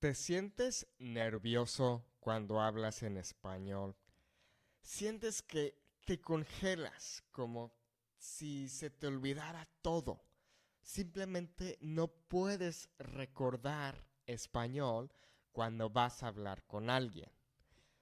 ¿Te sientes nervioso cuando hablas en español? ¿Sientes que te congelas como si se te olvidara todo? Simplemente no puedes recordar español cuando vas a hablar con alguien.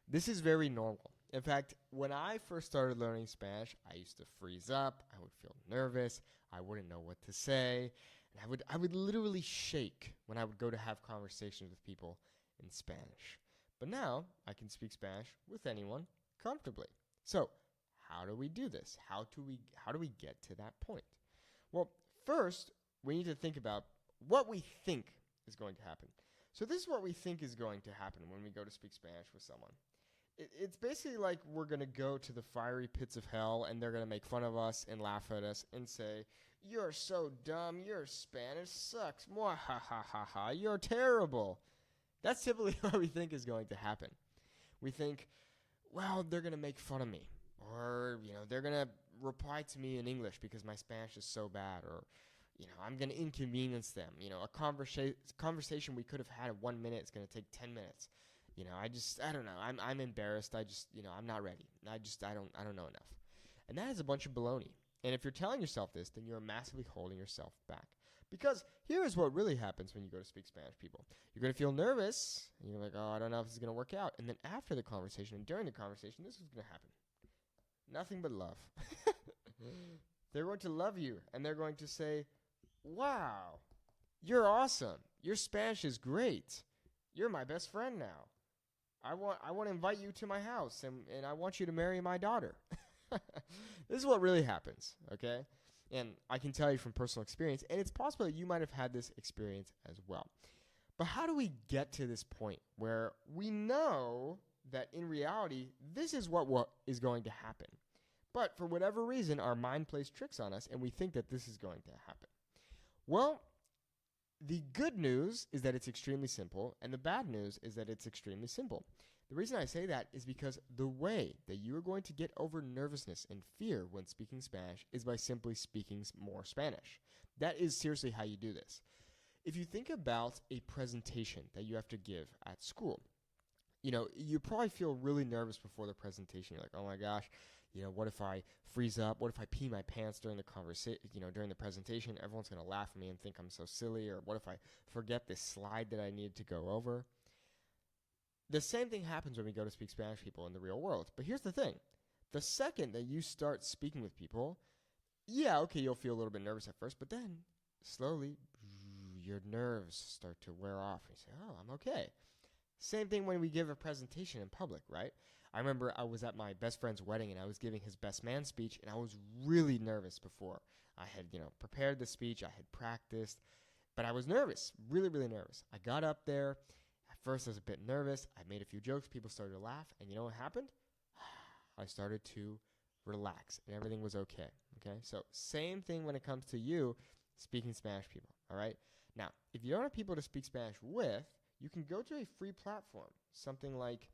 This is very normal. In fact, when I first started learning Spanish, I used to freeze up, I would feel nervous, I wouldn't know what to say, and I would literally shake when I would go to have conversations with people in Spanish. But now I can speak Spanish with anyone comfortably. So, how do we do this? How do we get to that point? Well, first, we need to think about what we think is going to happen. So this is what we think is going to happen when we go to speak Spanish with someone. It's basically like we're going to go to the fiery pits of hell and they're going to make fun of us and laugh at us and say, "You're so dumb, your Spanish sucks, Mwahahaha, you're terrible." That's typically what we think is going to happen. We think, well, they're going to make fun of me. Or, they're going to reply to me in English because my Spanish is so bad. Or, I'm going to inconvenience them. A conversation we could have had in 1 minute is going to take 10 minutes. I don't know. I'm embarrassed. I'm not ready. I don't know enough. And that is a bunch of baloney. And if you're telling yourself this, then you're massively holding yourself back. Because here is what really happens when you go to speak Spanish, people. You're going to feel nervous, and you're like, oh, I don't know if this is going to work out. And then after the conversation and during the conversation, this is going to happen. Nothing but love. They're going to love you, and they're going to say, wow, you're awesome. Your Spanish is great. You're my best friend now. I want to invite you to my house, and I want you to marry my daughter. This is what really happens, okay? And I can tell you from personal experience, and it's possible that you might have had this experience as well. But how do we get to this point where we know that in reality, this is what is going to happen? But for whatever reason, our mind plays tricks on us, and we think that this is going to happen. Well, the good news is that it's extremely simple, and the bad news is that it's extremely simple. The reason I say that is because the way that you are going to get over nervousness and fear when speaking Spanish is by simply speaking more Spanish. That is seriously how you do this. If you think about a presentation that you have to give at school, you probably feel really nervous before the presentation. You're like, oh my gosh, what if I freeze up? What if I pee my pants during the during the presentation? Everyone's going to laugh at me and think I'm so silly. Or what if I forget this slide that I needed to go over? The same thing happens when we go to speak Spanish people in the real world. But here's the thing. The second that you start speaking with people, yeah, okay, you'll feel a little bit nervous at first, but then slowly your nerves start to wear off. And you say, oh, I'm okay. Same thing when we give a presentation in public, right? I remember I was at my best friend's wedding and I was giving his best man speech and I was really nervous before. I had, prepared the speech, I had practiced, but I was nervous, really, really nervous. I got up there. At first I was a bit nervous. I made a few jokes. People started to laugh. And you know what happened? I started to relax and everything was okay. Okay? So same thing when it comes to you speaking Spanish people, all right? Now, if you don't have people to speak Spanish with, you can go to a free platform, something like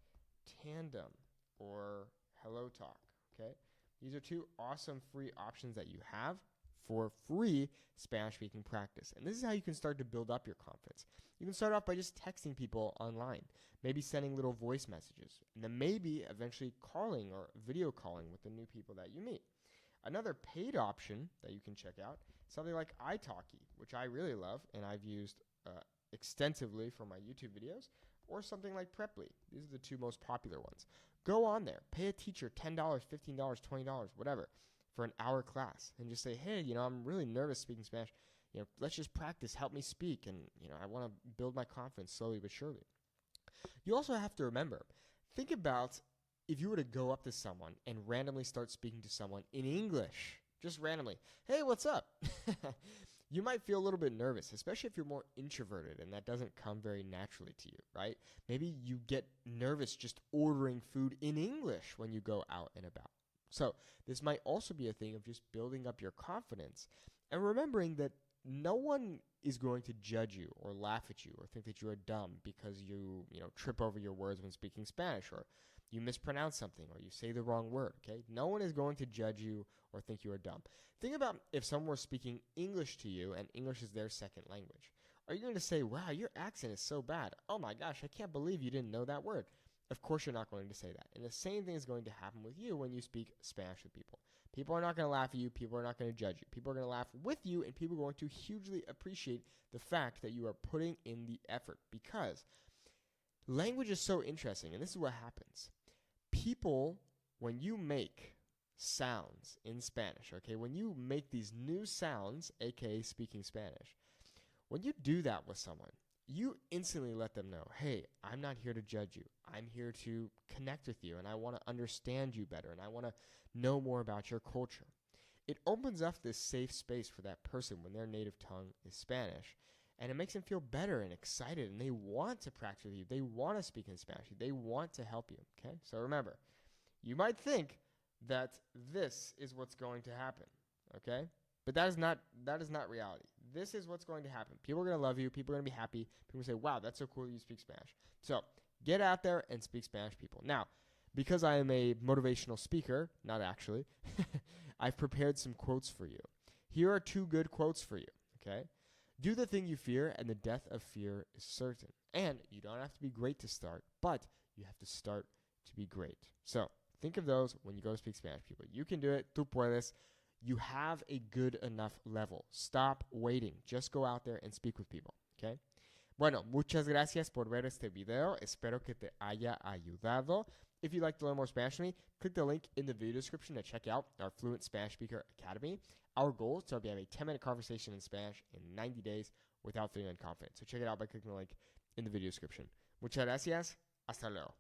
Tandem or Hello Talk, okay? These are two awesome free options that you have for free Spanish-speaking practice. And this is how you can start to build up your confidence. You can start off by just texting people online, maybe sending little voice messages, and then maybe eventually calling or video calling with the new people that you meet. Another paid option that you can check out is something like italki, which I really love, and I've used extensively for my YouTube videos, or something like Preply. These are the two most popular ones. Go on there, pay a teacher $10, $15, $20, whatever, for an hour class, and just say, hey, I'm really nervous speaking Spanish. Let's just practice. Help me speak, and I want to build my confidence slowly but surely. You also have to remember, think about if you were to go up to someone and randomly start speaking to someone in English, just randomly, hey, what's up? You might feel a little bit nervous, especially if you're more introverted and that doesn't come very naturally to you, right? Maybe you get nervous just ordering food in English when you go out and about. So this might also be a thing of just building up your confidence and remembering that no one is going to judge you or laugh at you or think that you are dumb because you trip over your words when speaking Spanish or you mispronounce something or you say the wrong word, okay? No one is going to judge you or think you are dumb. Think about if someone were speaking English to you and English is their second language. Are you going to say, wow, your accent is so bad? Oh my gosh, I can't believe you didn't know that word. Of course you're not going to say that. And the same thing is going to happen with you when you speak Spanish with people. People are not going to laugh at you. People are not going to judge you. People are going to laugh with you, and people are going to hugely appreciate the fact that you are putting in the effort, because language is so interesting, and this is what happens. People, when you make sounds in Spanish, okay, when you make these new sounds, aka speaking Spanish, when you do that with someone, you instantly let them know, hey, I'm not here to judge you. I'm here to connect with you, and I want to understand you better, and I want to know more about your culture. It opens up this safe space for that person when their native tongue is Spanish, and it makes them feel better and excited, and they want to practice with you. They want to speak in Spanish. They want to help you, okay? So remember, you might think that this is what's going to happen, okay? But that is not reality. This is what's going to happen. People are going to love you. People are going to be happy. People are going to say, wow, that's so cool that you speak Spanish. So get out there and speak Spanish, people. Now, because I am a motivational speaker, not actually, I've prepared some quotes for you. Here are 2 good quotes for you, okay? Do the thing you fear, and the death of fear is certain. And you don't have to be great to start, but you have to start to be great. So think of those when you go to speak Spanish, people. You can do it. Tú puedes. You have a good enough level. Stop waiting. Just go out there and speak with people, okay? Bueno, muchas gracias por ver este video. Espero que te haya ayudado. If you'd like to learn more Spanish from me, click the link in the video description to check out our Fluent Spanish Speaker Academy. Our goal is to have a 10-minute conversation in Spanish in 90 days without feeling unconfident. So check it out by clicking the link in the video description. Muchas gracias. Hasta luego.